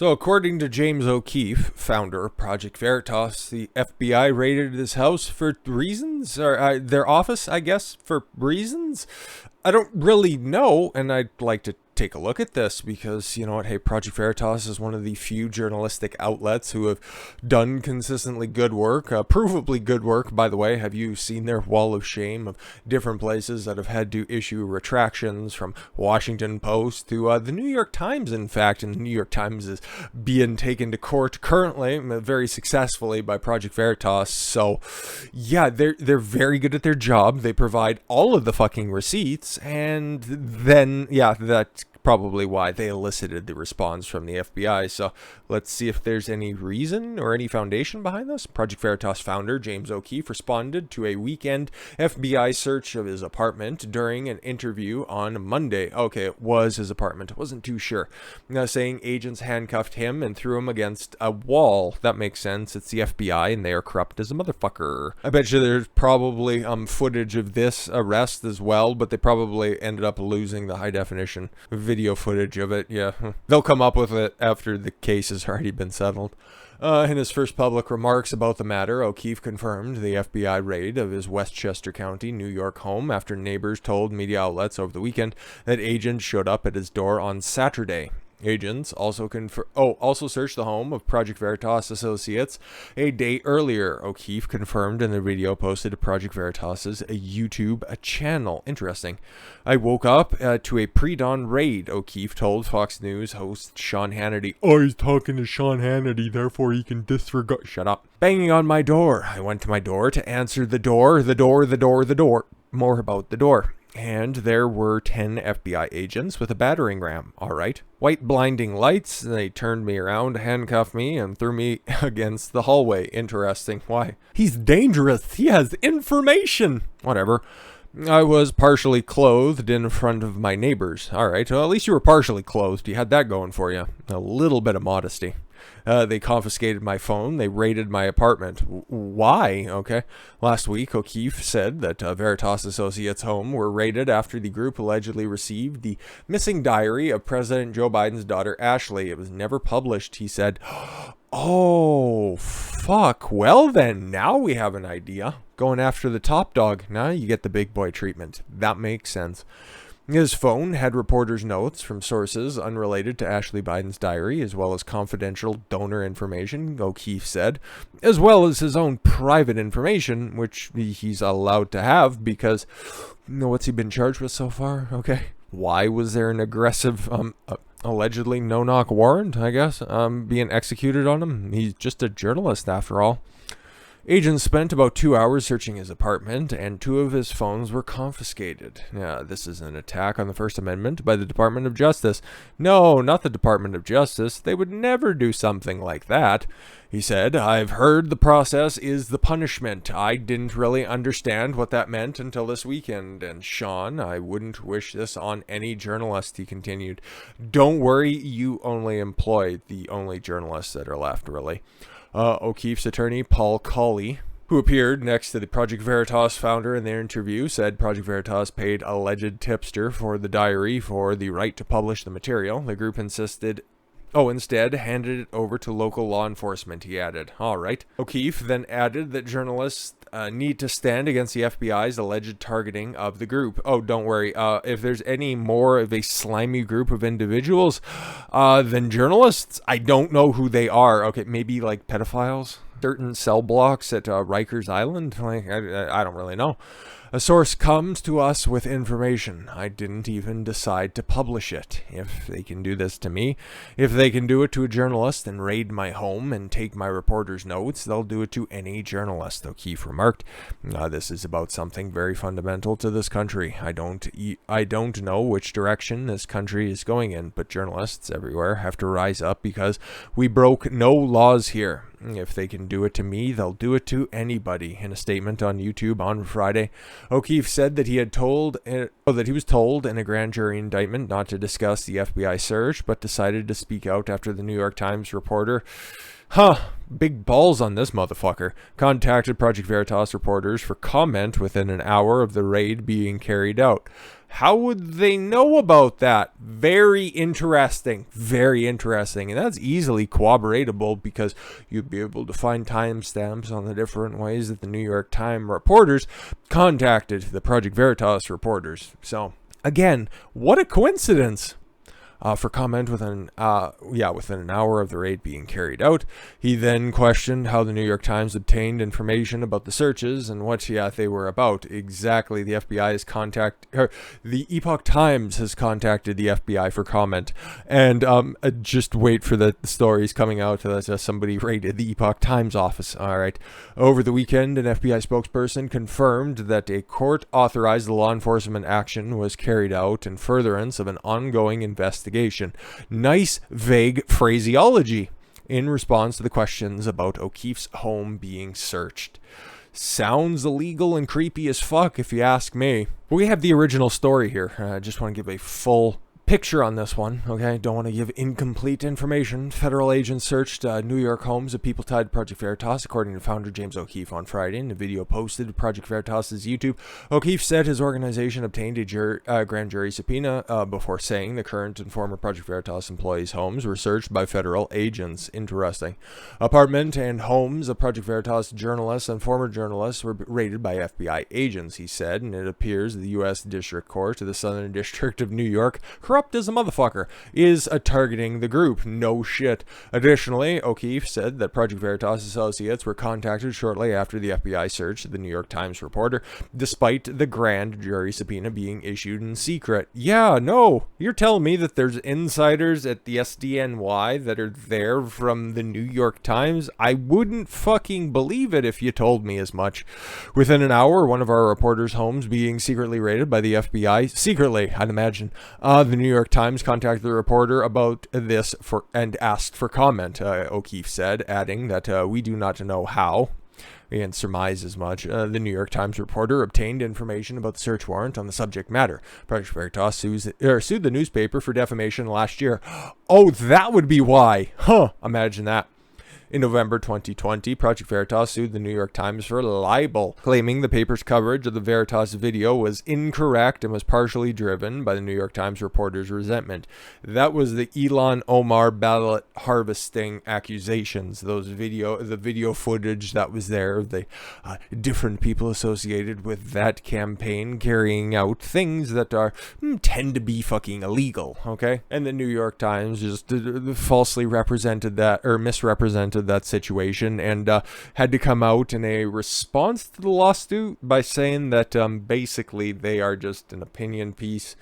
So, according to James O'Keefe, founder of Project Veritas, the FBI raided his house for reasons, or their office, I guess, for reasons. I don't really know, and I'd like to take a look at this because, you know what, hey, Project Veritas is one of the few journalistic outlets who have done consistently good work, provably good work, by the way. Have you seen their wall of shame of different places that have had to issue retractions, from Washington Post to the New York Times, in fact, and the New York Times is being taken to court currently, very successfully, by Project Veritas. So, yeah, they're very good at their job. They provide all of the fucking receipts, and then, yeah, that's probably why they elicited the response from the FBI. So let's see if there's any reason or any foundation behind this. Project Veritas founder James O'Keefe responded to a weekend FBI search of his apartment during an interview on Monday. Okay, it was his apartment. Wasn't too sure. Saying agents handcuffed him and threw him against a wall. That makes sense. It's the FBI and they are corrupt as a motherfucker. I bet you there's probably footage of this arrest as well, but they probably ended up losing the high definition video footage of it. Yeah, they'll come up with it after the case has already been settled. In his first public remarks about the matter, O'Keefe confirmed the FBI raid of his Westchester County, New York home after neighbors told media outlets over the weekend that agents showed up at his door on Saturday. Agents also searched the home of Project Veritas associates a day earlier. O'Keefe confirmed in the video posted to Project Veritas's YouTube channel. Interesting. I woke up to a pre-dawn raid, O'Keefe told Fox News host Sean Hannity. Oh, he's talking to Sean Hannity, therefore he can disregard. Shut up. Banging on my door. I went to my door to answer the door. More about the door. And there were 10 FBI agents with a battering ram. All right. White blinding lights. They turned me around, handcuffed me, and threw me against the hallway. Interesting. Why? He's dangerous. He has information. Whatever. I was partially clothed in front of my neighbors. All right. Well, at least you were partially clothed. You had that going for you. A little bit of modesty. They confiscated my phone. They raided my apartment. Why? Okay. Last week, O'Keefe said that Veritas Associates' home were raided after the group allegedly received the missing diary of President Joe Biden's daughter, Ashley. It was never published, he said. Oh, fuck. Well, then, now we have an idea. Going after the top dog. Now you get the big boy treatment. That makes sense. His phone had reporters' notes from sources unrelated to Ashley Biden's diary, as well as confidential donor information, O'Keefe said, as well as his own private information, which he's allowed to have because, what's he been charged with so far? Okay. Why was there an aggressive, allegedly no-knock warrant, I guess, being executed on him? He's just a journalist, after all. Agents spent about 2 hours searching his apartment, and 2 of his phones were confiscated. This is an attack on the First Amendment by the Department of Justice. No, not the Department of Justice. They would never do something like that. He said, I've heard the process is the punishment. I didn't really understand what that meant until this weekend. And Sean, I wouldn't wish this on any journalist, he continued. Don't worry, you only employ the only journalists that are left, really. O'Keefe's attorney, Paul Colley, who appeared next to the Project Veritas founder in their interview, said Project Veritas paid alleged tipster for the diary for the right to publish the material. The group instead handed it over to local law enforcement, he added. All right. O'Keefe then added that journalists need to stand against the FBI's alleged targeting of the group. Oh, don't worry. If there's any more of a slimy group of individuals than journalists, I don't know who they are. Okay, maybe like pedophiles? Certain cell blocks at Rikers Island? I don't really know. A source comes to us with information. I didn't even decide to publish it. If they can do this to me, if they can do it to a journalist and raid my home and take my reporter's notes, they'll do it to any journalist, O'Keefe remarked. This is about something very fundamental to this country. I don't know which direction this country is going in, but journalists everywhere have to rise up because we broke no laws here. If they can do it to me, they'll do it to anybody. In a statement on YouTube on Friday, O'Keefe said that he was told in a grand jury indictment not to discuss the FBI search, but decided to speak out after the New York Times reporter, big balls on this motherfucker, contacted Project Veritas reporters for comment within an hour of the raid being carried out. How would they know about that? Very interesting. Very interesting. And that's easily corroboratable because you'd be able to find timestamps on the different ways that the New York Times reporters contacted the Project Veritas reporters. So, again, what a coincidence. For comment within an hour of the raid being carried out. He then questioned how the New York Times obtained information about the searches and what they were about. Exactly, the Epoch Times has contacted the FBI for comment, and just wait for the stories coming out that somebody raided the Epoch Times office. All right, over the weekend, an FBI spokesperson confirmed that a court-authorized law enforcement action was carried out in furtherance of an ongoing investigation. Nice, vague phraseology in response to the questions about O'Keefe's home being searched. Sounds illegal and creepy as fuck, if you ask me. We have the original story here. I just want to give a full picture on this one, okay? Don't want to give incomplete information. Federal agents searched New York homes of people tied to Project Veritas, according to founder James O'Keefe on Friday. In a video posted to Project Veritas' YouTube, O'Keefe said his organization obtained a grand jury subpoena before saying the current and former Project Veritas employees' homes were searched by federal agents. Interesting. Apartment and homes of Project Veritas journalists and former journalists were raided by FBI agents, he said, and it appears the U.S. District Court of the Southern District of New York, corrupt as a motherfucker, is targeting the group. No shit. Additionally, O'Keefe said that Project Veritas associates were contacted shortly after the FBI searched the New York Times reporter, despite the grand jury subpoena being issued in secret. Yeah, no. You're telling me that there's insiders at the SDNY that are there from the New York Times? I wouldn't fucking believe it if you told me as much. Within an hour, one of our reporters' homes being secretly raided by the FBI, secretly, I'd imagine, the New York Times contacted the reporter about this and asked for comment, O'Keefe said, adding that we do not know how, and surmise as much. The New York Times reporter obtained information about the search warrant on the subject matter. Project Veritas sued the newspaper for defamation last year. Oh, that would be why. Huh, imagine that. In November 2020, Project Veritas sued the New York Times for libel, claiming the paper's coverage of the Veritas video was incorrect and was partially driven by the New York Times reporter's resentment. That was the Ilhan Omar ballot harvesting accusations. The video footage that was there, the different people associated with that campaign carrying out things that tend to be fucking illegal, okay? And the New York Times just falsely represented that, or misrepresented that situation, and had to come out in a response to the lawsuit by saying that basically they are just an opinion piece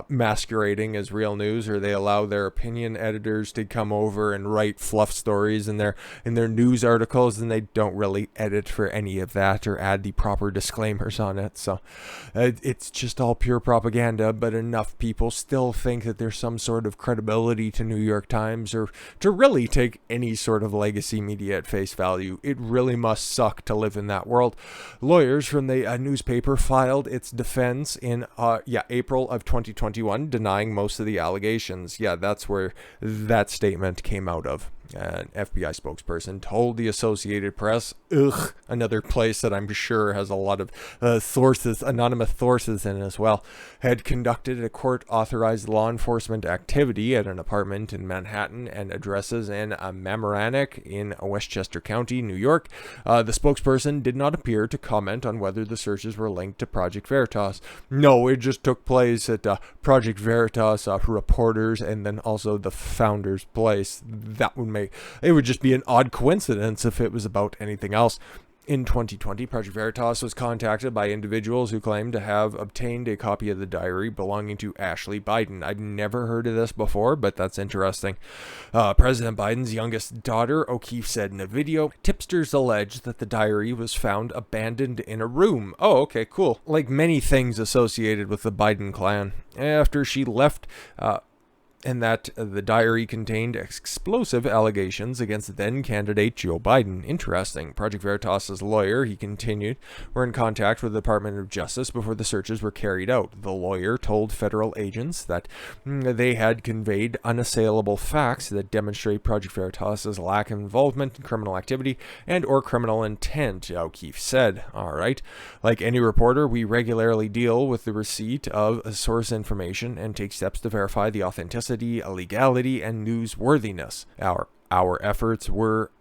masquerading as real news, or they allow their opinion editors to come over and write fluff stories in their news articles, and they don't really edit for any of that or add the proper disclaimers on it. So it's just all pure propaganda, but enough people still think that there's some sort of credibility to New York Times, or to really take any sort of legacy media at face value. It really must suck to live in that world. Lawyers from the newspaper filed its defense in April of 2021, denying most of the allegations. Yeah, that's where that statement came out of. An FBI spokesperson told the Associated Press, another place that I'm sure has a lot of anonymous sources in as well, had conducted a court-authorized law enforcement activity at an apartment in Manhattan and addresses in Mamaroneck in Westchester County, New York. The spokesperson did not appear to comment on whether the searches were linked to Project Veritas. No, it just took place at Project Veritas reporters and then also the founder's place. That would it would just be an odd coincidence if it was about anything else. In 2020, Project Veritas was contacted by individuals who claimed to have obtained a copy of the diary belonging to Ashley Biden. I'd never heard of this before, but that's interesting. President Biden's youngest daughter, O'Keefe said in a video, tipsters allege that the diary was found abandoned in a room. Oh, okay, cool. Like many things associated with the Biden clan. After she left and that the diary contained explosive allegations against then-candidate Joe Biden. Interesting. Project Veritas' lawyer, he continued, were in contact with the Department of Justice before the searches were carried out. The lawyer told federal agents that they had conveyed unassailable facts that demonstrate Project Veritas' lack of involvement in criminal activity and or criminal intent, O'Keefe said. All right. Like any reporter, we regularly deal with the receipt of source information and take steps to verify the authenticity, legality, and newsworthiness. Our efforts were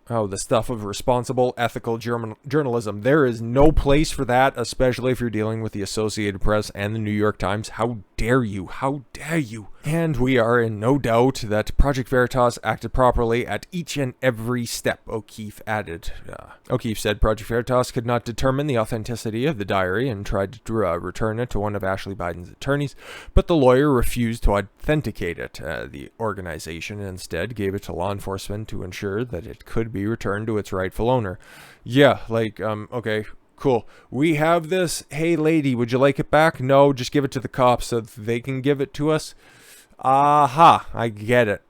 the stuff of responsible, ethical journalism. There is no place for that, especially if you're dealing with the Associated Press and the New York Times. How dare you? How dare you? And we are in no doubt that Project Veritas acted properly at each and every step, O'Keefe added. O'Keefe said Project Veritas could not determine the authenticity of the diary and tried to return it to one of Ashley Biden's attorneys, but the lawyer refused to authenticate it. The organization instead gave it to law enforcement to ensure that it could be returned to its rightful owner. Yeah, okay. Cool. We have this. Hey, lady, would you like it back? No, just give it to the cops so they can give it to us. Aha, I get it.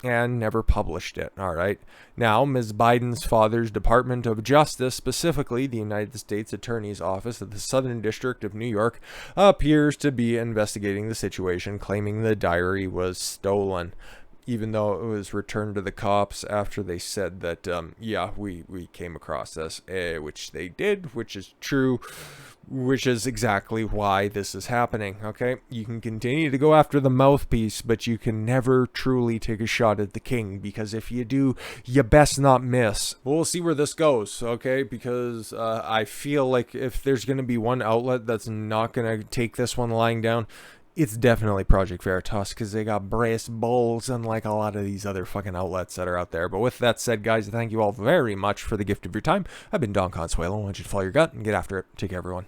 And never published it. All right. Now, Ms. Biden's father's Department of Justice, specifically the United States Attorney's Office of the Southern District of New York, appears to be investigating the situation, claiming the diary was stolen, even though it was returned to the cops after they said that, we came across this, which they did, which is true, which is exactly why this is happening, okay? You can continue to go after the mouthpiece, but you can never truly take a shot at the king, because if you do, you best not miss. We'll see where this goes, okay? Because I feel like if there's going to be one outlet that's not going to take this one lying down, it's definitely Project Veritas, because they got brass balls, unlike a lot of these other fucking outlets that are out there. But with that said, guys, thank you all very much for the gift of your time. I've been Don Consuelo. I want you to follow your gut and get after it. Take care, everyone.